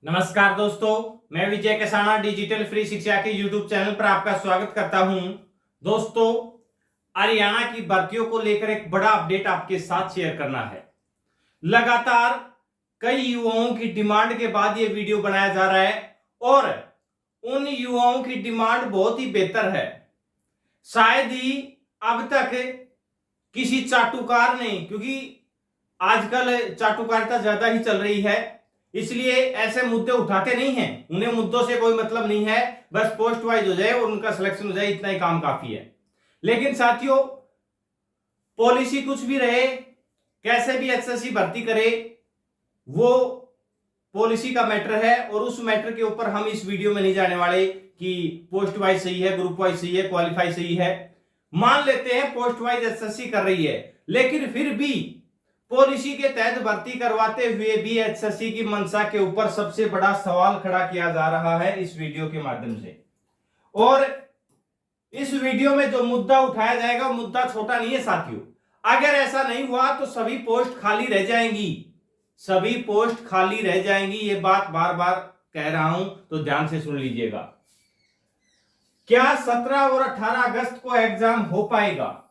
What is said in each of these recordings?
नमस्कार दोस्तों, मैं विजय कसाना डिजिटल फ्री शिक्षा के यूट्यूब चैनल पर आपका स्वागत करता हूं। दोस्तों, हरियाणा की भर्तियों को लेकर एक बड़ा अपडेट आपके साथ शेयर करना है। लगातार कई युवाओं की डिमांड के बाद यह वीडियो बनाया जा रहा है और उन युवाओं की डिमांड बहुत ही बेहतर है। शायद ही अब तक किसी चाटुकार ने, क्योंकि आजकल चाटुकारिता ज्यादा ही चल रही है, इसलिए ऐसे मुद्दे उठाते नहीं हैं। उन्हें मुद्दों से कोई मतलब नहीं है, बस पोस्ट वाइज हो जाए और उनका सिलेक्शन हो जाए, इतना ही काम काफी है। लेकिन साथियों, पॉलिसी कुछ भी रहे, कैसे भी एसएससी भर्ती करे, वो पॉलिसी का मैटर है और उस मैटर के ऊपर हम इस वीडियो में नहीं जाने वाले कि पोस्ट वाइज सही है, ग्रुप वाइज सही है, क्वालिफाई सही है। मान लेते हैं पोस्ट वाइज एसएससी कर रही है, लेकिन फिर भी पॉलिसी के तहत भर्ती करवाते हुए भी एसएससी की मंशा के ऊपर सबसे बड़ा सवाल खड़ा किया जा रहा है इस वीडियो के माध्यम से। और इस वीडियो में जो मुद्दा उठाया जाएगा, मुद्दा छोटा नहीं है साथियों। अगर ऐसा नहीं हुआ तो सभी पोस्ट खाली रह जाएंगी, सभी पोस्ट खाली रह जाएंगी। ये बात बार बार कह रहा हूं, तो ध्यान से सुन लीजिएगा। क्या 17 और 18 अगस्त को एग्जाम हो पाएगा?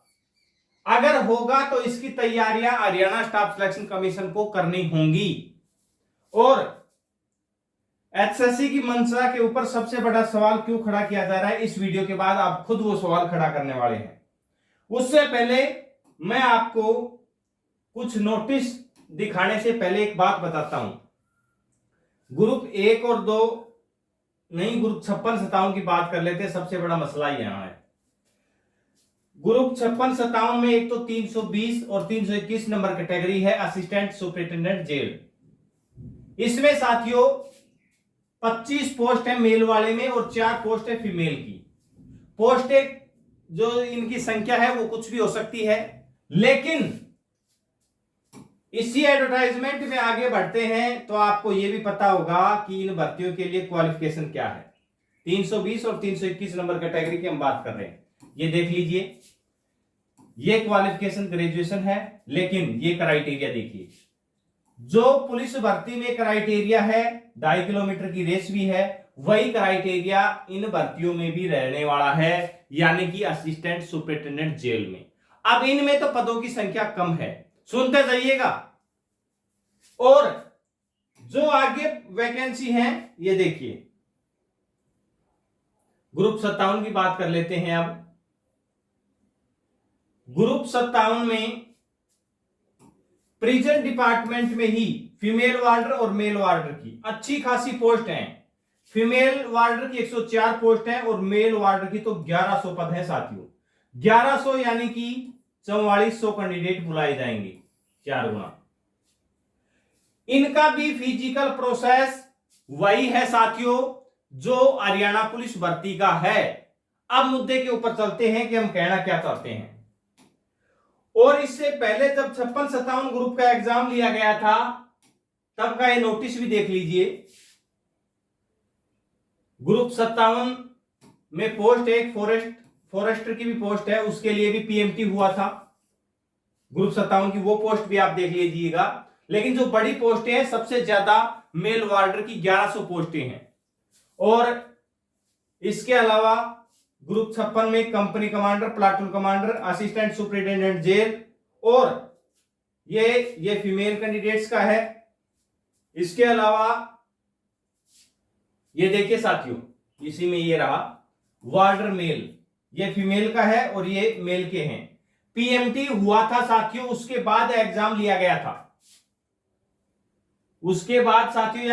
अगर होगा तो इसकी तैयारियां हरियाणा स्टाफ सिलेक्शन कमीशन को करनी होंगी। और एचएससी की मंशा के ऊपर सबसे बड़ा सवाल क्यों खड़ा किया जा रहा है, इस वीडियो के बाद आप खुद वो सवाल खड़ा करने वाले हैं। उससे पहले मैं आपको कुछ नोटिस दिखाने से पहले एक बात बताता हूं। ग्रुप 1 और 2 नहीं, ग्रुप 56-57 की बात कर लेते हैं। सबसे बड़ा मसला यहां है। ग्रुप 56-57 में एक तो 320 और 321 नंबर कैटेगरी है, असिस्टेंट सुपरिटेंडेंट जेल। इसमें साथियों 25 पोस्ट है मेल वाले में और 4 पोस्ट है फीमेल की। पोस्ट जो इनकी संख्या है वो कुछ भी हो सकती है, लेकिन इसी एडवर्टाइजमेंट में आगे बढ़ते हैं तो आपको यह भी पता होगा कि इन भर्तियों के लिए क्वालिफिकेशन क्या है। 320 और 321 नंबर कैटेगरी की हम बात कर रहे हैं। ये देख लीजिए, ये क्वालिफिकेशन ग्रेजुएशन है, लेकिन ये क्राइटेरिया देखिए। जो पुलिस भर्ती में क्राइटेरिया है, 2.5 किलोमीटर की रेस भी है, वही क्राइटेरिया इन भर्तियों में भी रहने वाला है, यानी कि असिस्टेंट सुपरिटेंडेंट जेल में। अब इनमें तो पदों की संख्या कम है, सुनते जाइएगा। और जो आगे वैकेंसी है ये देखिए। ग्रुप 57 की बात कर लेते हैं। अब ग्रुप 57 में प्रिजन डिपार्टमेंट में ही फीमेल वार्डर और मेल वार्डर की अच्छी खासी पोस्ट हैं। फीमेल वार्डर की 104 पोस्ट हैं और मेल वार्डर की तो 1100 पद है साथियों। 1100 यानी कि 4400 कैंडिडेट बुलाए जाएंगे, 4 गुना। इनका भी फिजिकल प्रोसेस वही है साथियों जो हरियाणा पुलिस भर्ती का है। अब मुद्दे के ऊपर चलते हैं कि हम कहना क्या चाहते हैं। और इससे पहले जब 56-57 ग्रुप का एग्जाम लिया गया था, तब का ये नोटिस भी देख लीजिए। ग्रुप 57 में पोस्ट एक फॉरेस्टर की भी पोस्ट है, उसके लिए भी पीएमटी हुआ था। ग्रुप 57 की वो पोस्ट भी आप देख लीजिएगा। लेकिन जो बड़ी पोस्टें हैं, सबसे ज्यादा मेल वार्डर की 1100 पोस्टें हैं। और इसके अलावा ग्रुप 56 में company commander, platoon commander, assistant superintendent jail, और ये फीमेल कैंडिडेट्स का है। इसके अलावा ये देखिए साथियों, इसी में ये रहा वार्डर मेल, ये फीमेल का है और ये मेल के हैं। पीएमटी हुआ था साथियों, उसके बाद एग्जाम लिया गया था। उसके बाद साथियों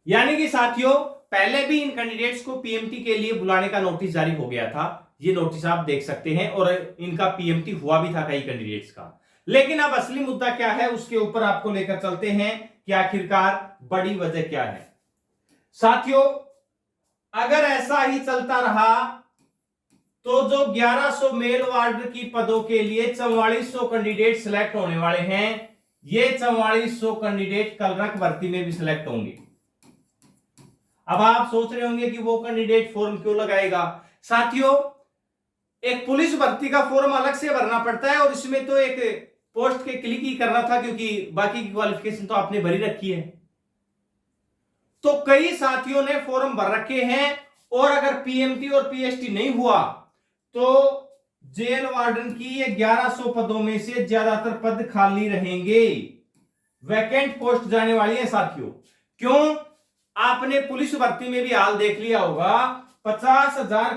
यानी कि साथियों पहले भी इन कैंडिडेट्स को पीएमटी के लिए बुलाने का नोटिस जारी हो गया था। ये नोटिस आप देख सकते हैं, और इनका पीएमटी हुआ भी था कई कैंडिडेट्स का। लेकिन अब असली मुद्दा क्या है, उसके ऊपर आपको लेकर चलते हैं कि आखिरकार बड़ी वजह क्या है। साथियों, अगर ऐसा ही चलता रहा तो जो 1100 मेल वार्डर की पदों के लिए 4400 कैंडिडेट सिलेक्ट होने वाले हैं, ये 4400 कैंडिडेट कलरक भर्ती में भी सिलेक्ट होंगे। अब आप सोच रहे होंगे कि वो कैंडिडेट फॉर्म क्यों लगाएगा। साथियों, एक पुलिस भर्ती का फॉर्म अलग से भरना पड़ता है और इसमें तो एक पोस्ट के क्लिक ही करना था क्योंकि बाकी की क्वालिफिकेशन तो आपने भरी रखी है। तो कई साथियों ने फॉर्म भर रखे हैं और अगर पीएमटी और पीएसटी नहीं हुआ तो जेल वार्डन की 1100 पदों में से ज्यादातर पद खाली रहेंगे, वैकेंट पोस्ट जाने वाली है साथियों। क्यों? आपने पुलिस भर्ती में भी हाल देख लिया होगा, 50,000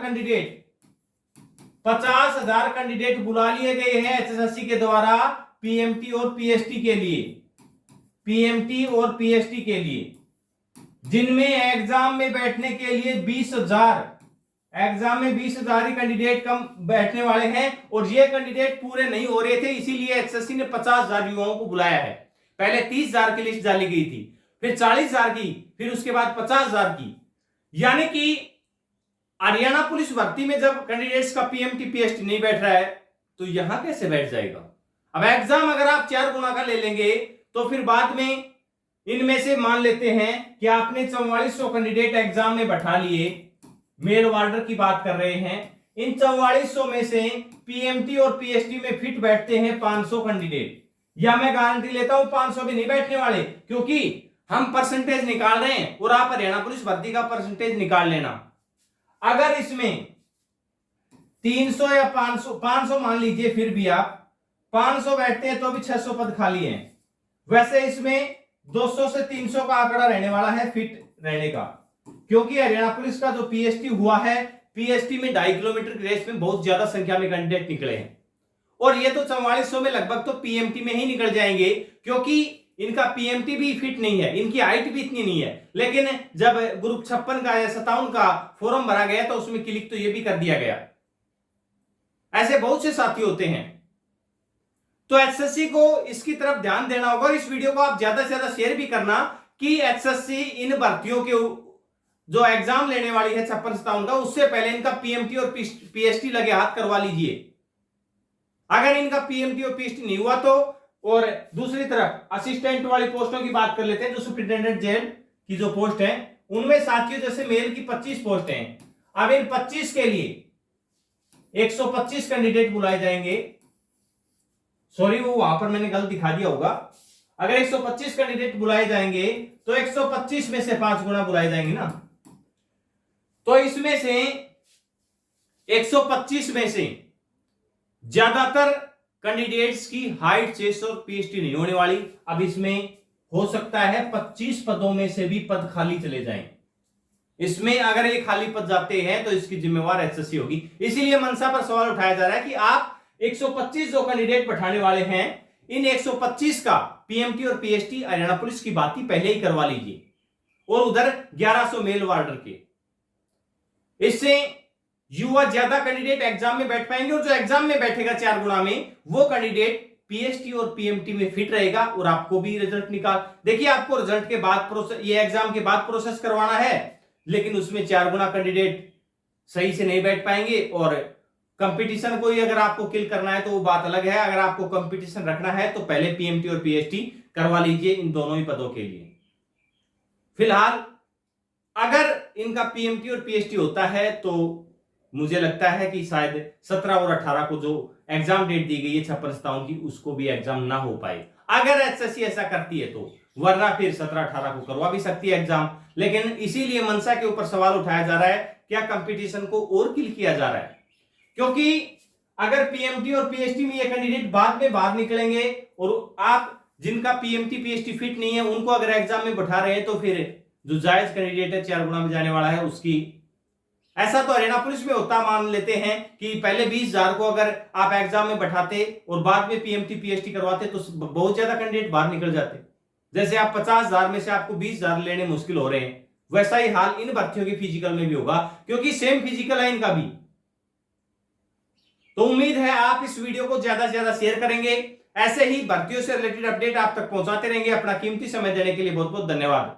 कैंडिडेट बुला लिए गए हैं एचएसएससी के द्वारा पीएमटी और पीएसटी के लिए, जिनमें एग्जाम में बैठने के लिए 20,000 ही कैंडिडेट कम बैठने वाले हैं और ये कैंडिडेट पूरे नहीं हो रहे थे, इसीलिए एचएसएससी ने 50,000 युवाओं को बुलाया है। पहले 30,000 की लिस्ट डाली गई थी, फिर 40,000 की, फिर उसके बाद 50,000 की। यानी कि हरियाणा पुलिस भर्ती में जब कैंडिडेट्स का पीएमटी पीएसटी नहीं बैठ रहा है तो यहां कैसे बैठ जाएगा। अब एग्जाम अगर आप 4 गुना का ले लेंगे तो फिर बाद में इनमें से मान लेते हैं कि आपने 4400 कैंडिडेट एग्जाम में बैठा लिए, मेल वार्डर की बात कर रहे हैं। इन 4400 में से पीएमटी और पीएसटी में फिट बैठते हैं 500 कैंडिडेट, या मैं गारंटी लेता हूं 500 भी नहीं बैठने वाले, क्योंकि हम परसेंटेज निकाल रहे हैं और आप हरियाणा पुलिस भर्ती का परसेंटेज निकाल लेना। अगर इसमें 300 या 500 मान लीजिए, फिर भी आप 500 बैठते हैं तो भी 600 पद खाली हैं। वैसे इसमें 200 से 300 का आंकड़ा रहने वाला है फिट रहने का, क्योंकि हरियाणा पुलिस का जो पीएसटी हुआ है, पीएसटी में 2.5 किलोमीटर की रेस में बहुत ज्यादा संख्या में कैंडिडेट निकले हैं और ये तो 4400 में लगभग तो पीएमटी में ही निकल जाएंगे, क्योंकि इनका पीएमटी भी फिट नहीं है, इनकी हाइट भी इतनी नहीं है। लेकिन जब ग्रुप 56 का या 57 का फॉर्म भरा गया तो उसमें क्लिक तो ये भी कर दिया गया। ऐसे बहुत से साथी होते हैं, तो एचएससी को इसकी तरफ ध्यान देना होगा और इस वीडियो को आप ज्यादा से ज्यादा शेयर भी करना कि एचएससी इन भर्तियों के जो एग्जाम लेने वाली है 56-57 का, उससे पहले इनका पीएमटी और पीएसटी लगे हाथ करवा लीजिए। अगर इनका पीएमटी और पीएसटी नहीं हुआ तो, और दूसरी तरफ असिस्टेंट वाली पोस्टों की बात कर लेते हैं, जो सुपरिटेंडेंट जेल की जो पोस्ट है उनमें साथियों जैसे मेल की 25 पोस्ट हैं। अब इन 25 के लिए 125 कैंडिडेट बुलाए जाएंगे। सॉरी, वो वहां पर मैंने गलत दिखा दिया होगा। अगर 125 कैंडिडेट बुलाए जाएंगे तो 125 में से 5 गुना बुलाए जाएंगे ना, तो इसमें से 125 में से ज्यादातर कैंडिडेट्स की हाइट 600 और पीएचडी नहीं होने वाली। अब इसमें हो सकता है 25 पदों में से भी पद खाली चले जाएं। इसमें अगर ये खाली पद जाते हैं तो इसकी जिम्मेवार एचएससी होगी। इसीलिए मनसा पर सवाल उठाया जा रहा है कि आप 125 जो कैंडिडेट बैठाने वाले हैं, इन 125 का पीएमटी और पीएसटी हरियाणा पुलिस की बात ही पहले ही करवा लीजिए और उधर 1100 मेल वार्डर के। इससे युवा ज्यादा कैंडिडेट एग्जाम में बैठ पाएंगे और जो एग्जाम में बैठेगा 4 गुना में, वो कैंडिडेट पीएसटी और पीएमटी में फिट रहेगा और आपको भी रिजल्ट निकाल। देखिए, आपको रिजल्ट के बाद प्रोसेस, ये एग्जाम के बाद प्रोसेस करवाना है, लेकिन उसमें 4 गुना कैंडिडेट सही से नहीं बैठ पाएंगे। और कंपटीशन को ही अगर आपको किल करना है तो वो बात अलग है। अगर आपको कंपटीशन रखना है तो पहले पीएमटी और पीएसटी करवा लीजिए इन दोनों ही पदों के लिए। फिलहाल अगर इनका पीएमटी और पीएसटी होता है तो मुझे लगता है कि शायद 17 और 18 को जो एग्जाम डेट दी गई है 56-57 की, उसको भी एग्जाम ना हो पाए अगर एचएससी ऐसा करती है तो, वरना फिर 17-18 को करवा भी सकती है एग्जाम। लेकिन इसीलिए मनसा के ऊपर सवाल उठाया जा रहा है, क्या कंपटीशन को और किल किया जा रहा है? क्योंकि अगर पीएमटी और पीएसटी में ये कैंडिडेट बाद में बाहर निकलेंगे और आप जिनका पीएमटी पीएसटी फिट नहीं है उनको अगर एग्जाम में बैठा रहे हैं तो फिर जो जायज कैंडिडेट है 4 गुना में जाने वाला है उसकी, ऐसा तो हरियाणा पुलिस में होता। मान लेते हैं कि पहले 20,000 को अगर आप एग्जाम में बैठाते और बाद में पीएमटी पीएसटी करवाते तो बहुत ज्यादा कैंडिडेट बाहर निकल जाते। जैसे आप 50,000 में से आपको 20,000 लेने मुश्किल हो रहे हैं, वैसा ही हाल इन भर्तियों के फिजिकल में भी होगा, क्योंकि सेम फिजिकल है इनका भी। तो उम्मीद है आप इस वीडियो को ज्यादा से ज्यादा शेयर करेंगे। ऐसे ही भर्तियों से रिलेटेड अपडेट आप तक पहुंचाते रहेंगे। अपना कीमती समय देने के लिए बहुत बहुत धन्यवाद।